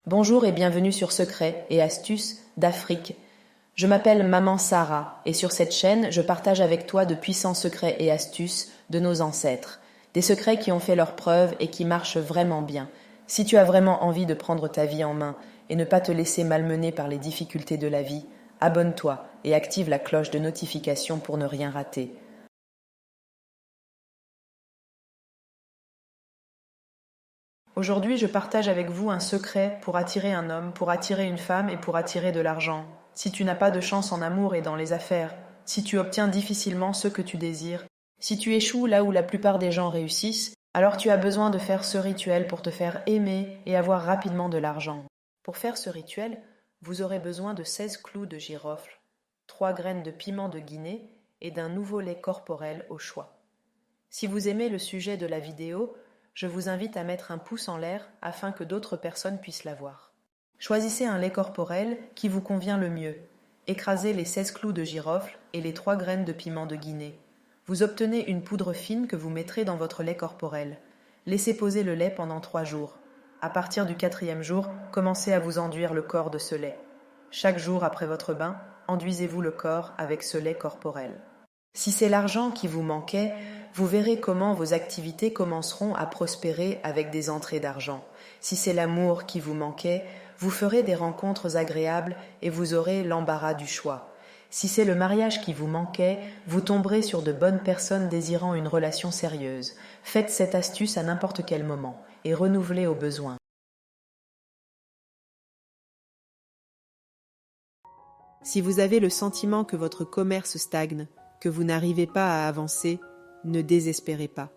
Bonjour et bienvenue sur Secrets et Astuces d'Afrique. Je m'appelle Maman Sarah et sur cette chaîne, je partage avec toi de puissants secrets et astuces de nos ancêtres. Des secrets qui ont fait leurs preuves et qui marchent vraiment bien. Si tu as vraiment envie de prendre ta vie en main et ne pas te laisser malmener par les difficultés de la vie, abonne-toi et active la cloche de notification pour ne rien rater. Aujourd'hui, je partage avec vous un secret pour attirer un homme, pour attirer une femme et pour attirer de l'argent. Si tu n'as pas de chance en amour et dans les affaires, si tu obtiens difficilement ce que tu désires, si tu échoues là où la plupart des gens réussissent, alors tu as besoin de faire ce rituel pour te faire aimer et avoir rapidement de l'argent. Pour faire ce rituel, vous aurez besoin de 16 clous de girofle, 3 graines de piment de Guinée et d'un nouveau lait corporel au choix. Si vous aimez le sujet de la vidéo, je vous invite à mettre un pouce en l'air afin que d'autres personnes puissent la voir. Choisissez un lait corporel qui vous convient le mieux. Écrasez les 16 clous de girofle et les 3 graines de piment de Guinée. Vous obtenez une poudre fine que vous mettrez dans votre lait corporel. Laissez poser le lait pendant 3 jours. À partir du 4e jour, commencez à vous enduire le corps de ce lait. Chaque jour après votre bain, enduisez-vous le corps avec ce lait corporel. Si c'est l'argent qui vous manquait, vous verrez comment vos activités commenceront à prospérer avec des entrées d'argent. Si c'est l'amour qui vous manquait, vous ferez des rencontres agréables et vous aurez l'embarras du choix. Si c'est le mariage qui vous manquait, vous tomberez sur de bonnes personnes désirant une relation sérieuse. Faites cette astuce à n'importe quel moment et renouvelez au besoin. Si vous avez le sentiment que votre commerce stagne, que vous n'arrivez pas à avancer, ne désespérez pas.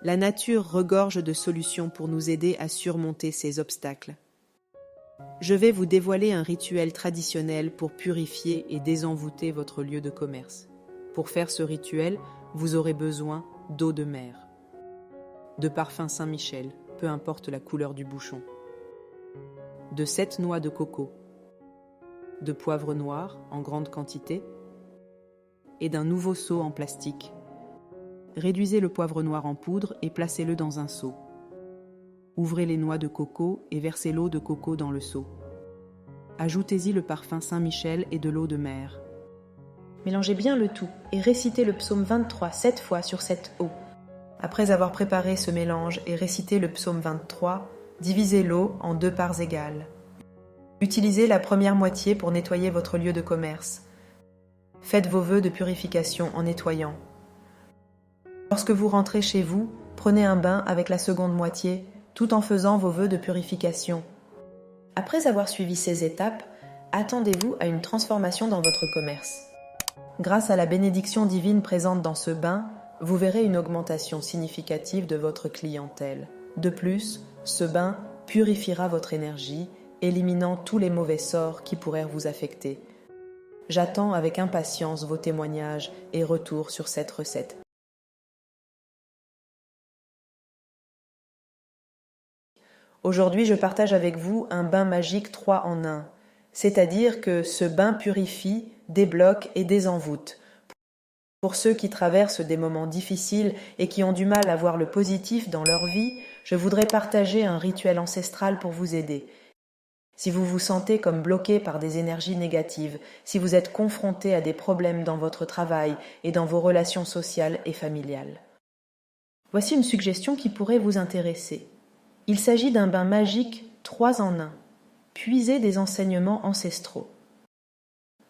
La nature regorge de solutions pour nous aider à surmonter ces obstacles. Je vais vous dévoiler un rituel traditionnel pour purifier et désenvoûter votre lieu de commerce. Pour faire ce rituel, vous aurez besoin d'eau de mer, de parfum Saint-Michel, peu importe la couleur du bouchon, de 7 noix de coco, de poivre noir en grande quantité, et d'un nouveau seau en plastique. Réduisez le poivre noir en poudre et placez-le dans un seau. Ouvrez les noix de coco et versez l'eau de coco dans le seau. Ajoutez-y le parfum Saint-Michel et de l'eau de mer. Mélangez bien le tout et récitez le psaume 23 7 fois sur cette eau. Après avoir préparé ce mélange et récité le psaume 23, divisez l'eau en 2 parts égales. Utilisez la première moitié pour nettoyer votre lieu de commerce. Faites vos vœux de purification en nettoyant. Lorsque vous rentrez chez vous, prenez un bain avec la seconde moitié, tout en faisant vos vœux de purification. Après avoir suivi ces étapes, attendez-vous à une transformation dans votre commerce. Grâce à la bénédiction divine présente dans ce bain, vous verrez une augmentation significative de votre clientèle. De plus, ce bain purifiera votre énergie, éliminant tous les mauvais sorts qui pourraient vous affecter. J'attends avec impatience vos témoignages et retours sur cette recette. Aujourd'hui, je partage avec vous un bain magique 3 en 1, c'est-à-dire que ce bain purifie, débloque et désenvoûte. Pour ceux qui traversent des moments difficiles et qui ont du mal à voir le positif dans leur vie, je voudrais partager un rituel ancestral pour vous aider. Si vous vous sentez comme bloqué par des énergies négatives, si vous êtes confronté à des problèmes dans votre travail et dans vos relations sociales et familiales. Voici une suggestion qui pourrait vous intéresser. Il s'agit d'un bain magique 3 en 1. Puisez des enseignements ancestraux.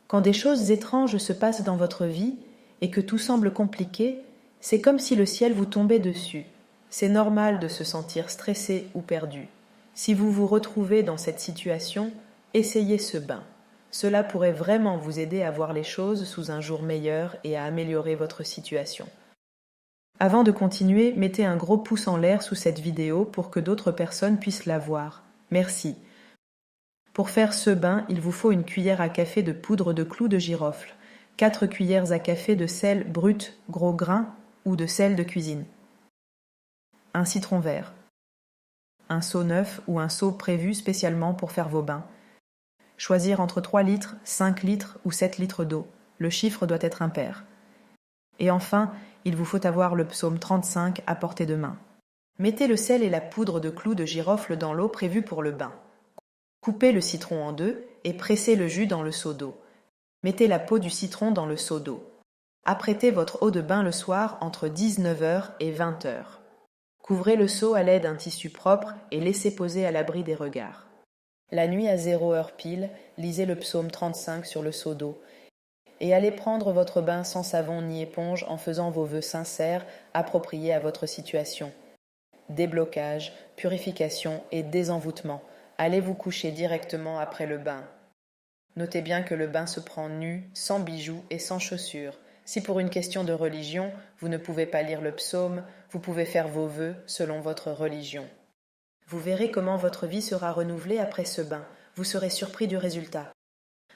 Quand des choses étranges se passent dans votre vie et que tout semble compliqué, c'est comme si le ciel vous tombait dessus. C'est normal de se sentir stressé ou perdu. Si vous vous retrouvez dans cette situation, essayez ce bain. Cela pourrait vraiment vous aider à voir les choses sous un jour meilleur et à améliorer votre situation. Avant de continuer, mettez un gros pouce en l'air sous cette vidéo pour que d'autres personnes puissent la voir. Merci. Pour faire ce bain, il vous faut une cuillère à café de poudre de clous de girofle, 4 cuillères à café de sel brut gros grain ou de sel de cuisine, un citron vert, un seau neuf ou un seau prévu spécialement pour faire vos bains. Choisir entre 3 litres, 5 litres ou 7 litres d'eau. Le chiffre doit être impair. Et enfin, il vous faut avoir le psaume 35 à portée de main. Mettez le sel et la poudre de clous de girofle dans l'eau prévue pour le bain. Coupez le citron en deux et pressez le jus dans le seau d'eau. Mettez la peau du citron dans le seau d'eau. Apprêtez votre eau de bain le soir entre 19h et 20h. Couvrez le seau à l'aide d'un tissu propre et laissez poser à l'abri des regards. La nuit à 0h pile, lisez le psaume 35 sur le seau d'eau et allez prendre votre bain sans savon ni éponge en faisant vos vœux sincères appropriés à votre situation. Déblocage, purification et désenvoûtement. Allez vous coucher directement après le bain. Notez bien que le bain se prend nu, sans bijoux et sans chaussures. Si pour une question de religion, vous ne pouvez pas lire le psaume, vous pouvez faire vos vœux selon votre religion. Vous verrez comment votre vie sera renouvelée après ce bain. Vous serez surpris du résultat.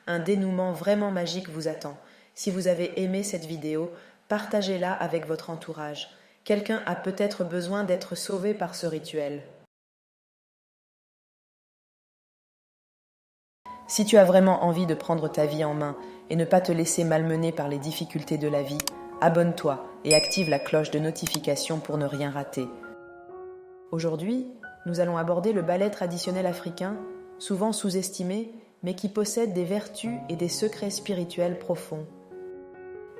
Un dénouement vraiment magique vous attend. Si vous avez aimé cette vidéo, partagez-la avec votre entourage. Quelqu'un a peut-être besoin d'être sauvé par ce rituel. Si tu as vraiment envie de prendre ta vie en main et ne pas te laisser malmener par les difficultés de la vie, abonne-toi et active la cloche de notification pour ne rien rater. Aujourd'hui, nous allons aborder le ballet traditionnel africain, souvent sous-estimé, mais qui possède des vertus et des secrets spirituels profonds.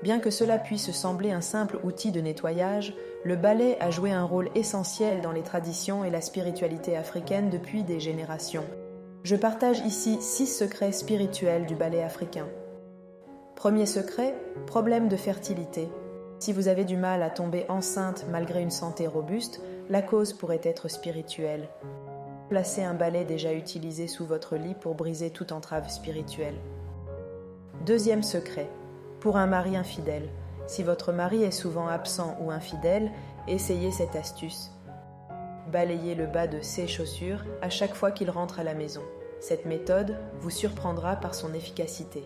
Bien que cela puisse sembler un simple outil de nettoyage, le ballet a joué un rôle essentiel dans les traditions et la spiritualité africaine depuis des générations. Je partage ici 6 secrets spirituels du ballet africain. Premier secret, problème de fertilité. Si vous avez du mal à tomber enceinte malgré une santé robuste, la cause pourrait être spirituelle. Placez un balai déjà utilisé sous votre lit pour briser toute entrave spirituelle. Deuxième secret, pour un mari infidèle. Si votre mari est souvent absent ou infidèle, essayez cette astuce. Balayez le bas de ses chaussures à chaque fois qu'il rentre à la maison. Cette méthode vous surprendra par son efficacité.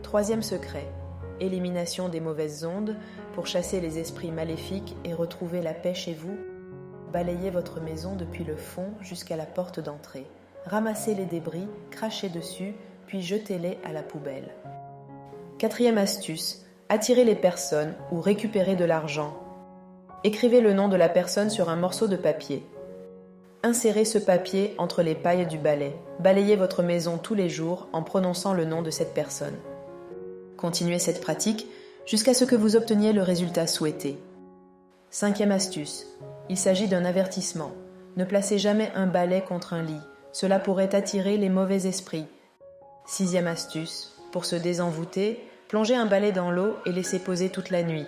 Troisième secret, élimination des mauvaises ondes. Pour chasser les esprits maléfiques et retrouver la paix chez vous, balayez votre maison depuis le fond jusqu'à la porte d'entrée. Ramassez les débris, crachez dessus, puis jetez-les à la poubelle. Quatrième astuce, attirez les personnes ou récupérez de l'argent. Écrivez le nom de la personne sur un morceau de papier. Insérez ce papier entre les pailles du balai. Balayez votre maison tous les jours en prononçant le nom de cette personne. Continuez cette pratique jusqu'à ce que vous obteniez le résultat souhaité. Cinquième astuce, il s'agit d'un avertissement. Ne placez jamais un balai contre un lit. Cela pourrait attirer les mauvais esprits. Sixième astuce, pour se désenvoûter, plongez un balai dans l'eau et laissez poser toute la nuit.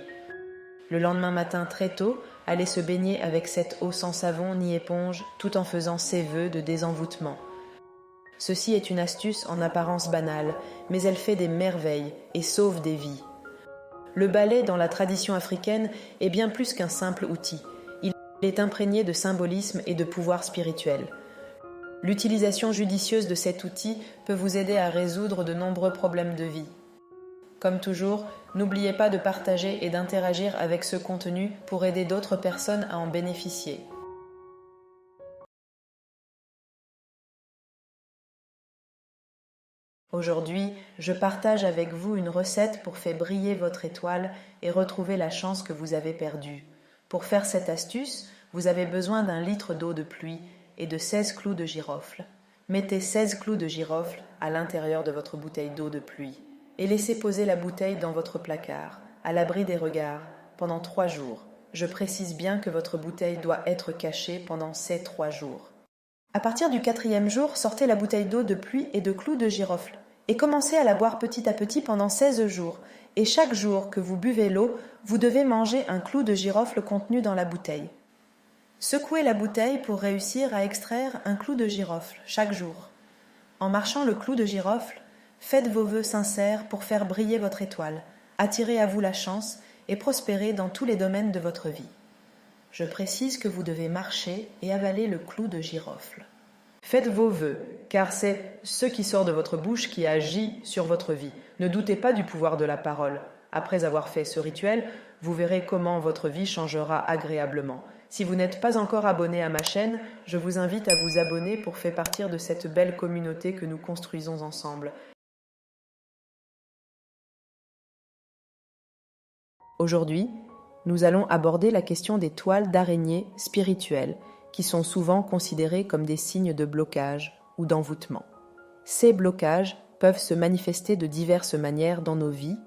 Le lendemain matin très tôt, allez se baigner avec cette eau sans savon ni éponge tout en faisant ses vœux de désenvoûtement. Ceci est une astuce en apparence banale, mais elle fait des merveilles et sauve des vies. Le balai dans la tradition africaine est bien plus qu'un simple outil. Il est imprégné de symbolisme et de pouvoir spirituel. L'utilisation judicieuse de cet outil peut vous aider à résoudre de nombreux problèmes de vie. Comme toujours, n'oubliez pas de partager et d'interagir avec ce contenu pour aider d'autres personnes à en bénéficier. Aujourd'hui, je partage avec vous une recette pour faire briller votre étoile et retrouver la chance que vous avez perdue. Pour faire cette astuce, vous avez besoin d'1 litre d'eau de pluie et de 16 clous de girofle. Mettez 16 clous de girofle à l'intérieur de votre bouteille d'eau de pluie et laissez poser la bouteille dans votre placard, à l'abri des regards, pendant 3 jours. Je précise bien que votre bouteille doit être cachée pendant ces 3 jours. À partir du 4e jour, sortez la bouteille d'eau de pluie et de clous de girofle et commencez à la boire petit à petit pendant 16 jours. Et chaque jour que vous buvez l'eau, vous devez manger un clou de girofle contenu dans la bouteille. Secouez la bouteille pour réussir à extraire un clou de girofle chaque jour. En marchant le clou de girofle, faites vos vœux sincères pour faire briller votre étoile, attirer à vous la chance et prospérer dans tous les domaines de votre vie. Je précise que vous devez marcher et avaler le clou de girofle. Faites vos vœux, car c'est ce qui sort de votre bouche qui agit sur votre vie. Ne doutez pas du pouvoir de la parole. Après avoir fait ce rituel, vous verrez comment votre vie changera agréablement. Si vous n'êtes pas encore abonné à ma chaîne, je vous invite à vous abonner pour faire partie de cette belle communauté que nous construisons ensemble. Aujourd'hui, nous allons aborder la question des toiles d'araignée spirituelles, qui sont souvent considérées comme des signes de blocage ou d'envoûtement. Ces blocages peuvent se manifester de diverses manières dans nos vies,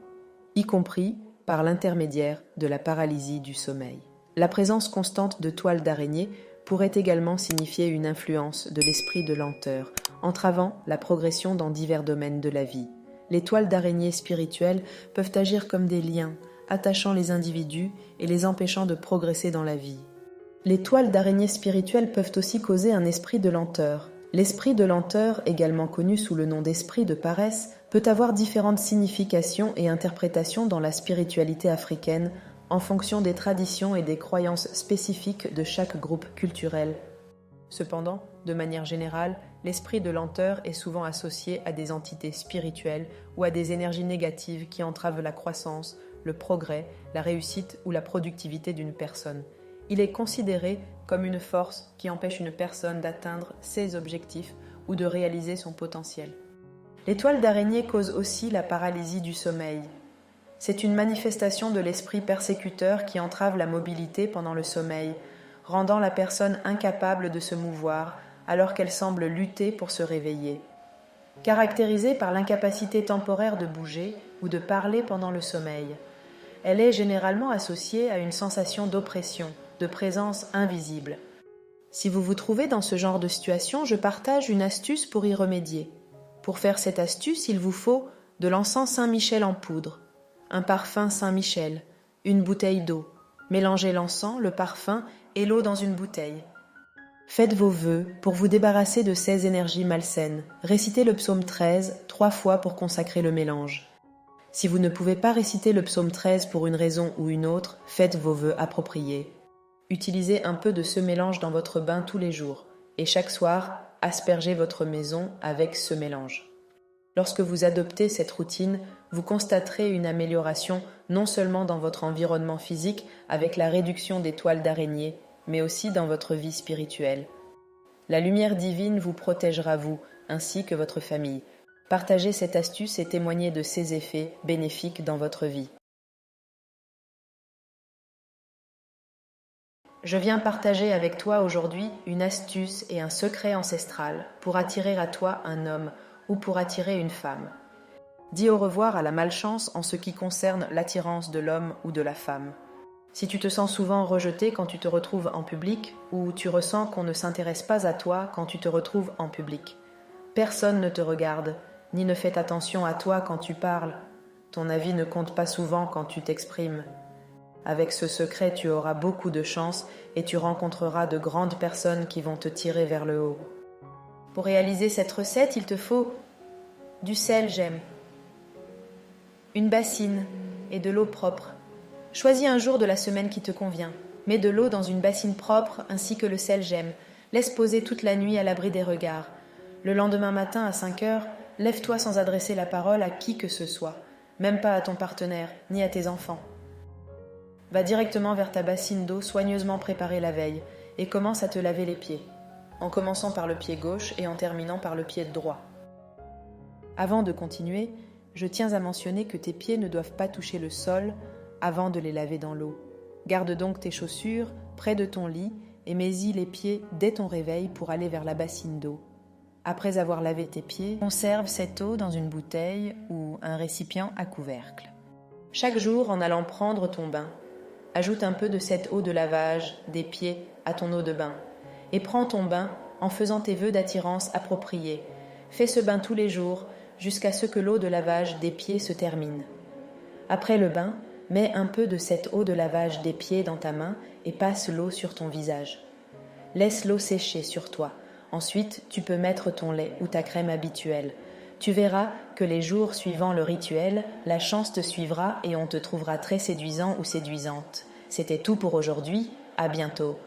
y compris par l'intermédiaire de la paralysie du sommeil. La présence constante de toiles d'araignée pourrait également signifier une influence de l'esprit de lenteur, entravant la progression dans divers domaines de la vie. Les toiles d'araignée spirituelles peuvent agir comme des liens, attachant les individus et les empêchant de progresser dans la vie. Les toiles d'araignée spirituelles peuvent aussi causer un esprit de lenteur. L'esprit de lenteur, également connu sous le nom d'esprit de paresse, peut avoir différentes significations et interprétations dans la spiritualité africaine en fonction des traditions et des croyances spécifiques de chaque groupe culturel. Cependant, de manière générale, l'esprit de lenteur est souvent associé à des entités spirituelles ou à des énergies négatives qui entravent la croissance, le progrès, la réussite ou la productivité d'une personne. Il est considéré comme une force qui empêche une personne d'atteindre ses objectifs ou de réaliser son potentiel. Les toiles d'araignée causent aussi la paralysie du sommeil. C'est une manifestation de l'esprit persécuteur qui entrave la mobilité pendant le sommeil, rendant la personne incapable de se mouvoir alors qu'elle semble lutter pour se réveiller. Caractérisée par l'incapacité temporaire de bouger ou de parler pendant le sommeil, elle est généralement associée à une sensation d'oppression, de présence invisible. Si vous vous trouvez dans ce genre de situation, je partage une astuce pour y remédier. Pour faire cette astuce, il vous faut de l'encens Saint-Michel en poudre, un parfum Saint-Michel, une bouteille d'eau. Mélangez l'encens, le parfum et l'eau dans une bouteille. Faites vos vœux pour vous débarrasser de ces énergies malsaines. Récitez le psaume 13 3 fois pour consacrer le mélange. Si vous ne pouvez pas réciter le psaume 13 pour une raison ou une autre, faites vos vœux appropriés. Utilisez un peu de ce mélange dans votre bain tous les jours et chaque soir, aspergez votre maison avec ce mélange. Lorsque vous adoptez cette routine, vous constaterez une amélioration non seulement dans votre environnement physique avec la réduction des toiles d'araignée, mais aussi dans votre vie spirituelle. La lumière divine vous protégera vous, ainsi que votre famille. Partagez cette astuce et témoignez de ses effets bénéfiques dans votre vie. Je viens partager avec toi aujourd'hui une astuce et un secret ancestral pour attirer à toi un homme ou pour attirer une femme. Dis au revoir à la malchance en ce qui concerne l'attirance de l'homme ou de la femme. Si tu te sens souvent rejeté quand tu te retrouves en public ou tu ressens qu'on ne s'intéresse pas à toi quand tu te retrouves en public, personne ne te regarde, ni ne fait attention à toi quand tu parles. Ton avis ne compte pas souvent quand tu t'exprimes. Avec ce secret, tu auras beaucoup de chance et tu rencontreras de grandes personnes qui vont te tirer vers le haut. Pour réaliser cette recette, il te faut du sel gemme, une bassine et de l'eau propre. Choisis un jour de la semaine qui te convient. Mets de l'eau dans une bassine propre ainsi que le sel gemme. Laisse poser toute la nuit à l'abri des regards. Le lendemain matin à 5 heures, lève-toi sans adresser la parole à qui que ce soit, même pas à ton partenaire, ni à tes enfants. Va directement vers ta bassine d'eau soigneusement préparée la veille et commence à te laver les pieds, en commençant par le pied gauche et en terminant par le pied droit. Avant de continuer, je tiens à mentionner que tes pieds ne doivent pas toucher le sol avant de les laver dans l'eau. Garde donc tes chaussures près de ton lit et mets-y les pieds dès ton réveil pour aller vers la bassine d'eau. Après avoir lavé tes pieds, conserve cette eau dans une bouteille ou un récipient à couvercle. Chaque jour, en allant prendre ton bain, ajoute un peu de cette eau de lavage des pieds à ton eau de bain et prends ton bain en faisant tes vœux d'attirance appropriés. Fais ce bain tous les jours jusqu'à ce que l'eau de lavage des pieds se termine. Après le bain, mets un peu de cette eau de lavage des pieds dans ta main et passe l'eau sur ton visage. Laisse l'eau sécher sur toi. Ensuite, tu peux mettre ton lait ou ta crème habituelle. Tu verras que les jours suivant le rituel, la chance te suivra et on te trouvera très séduisant ou séduisante. C'était tout pour aujourd'hui. À bientôt.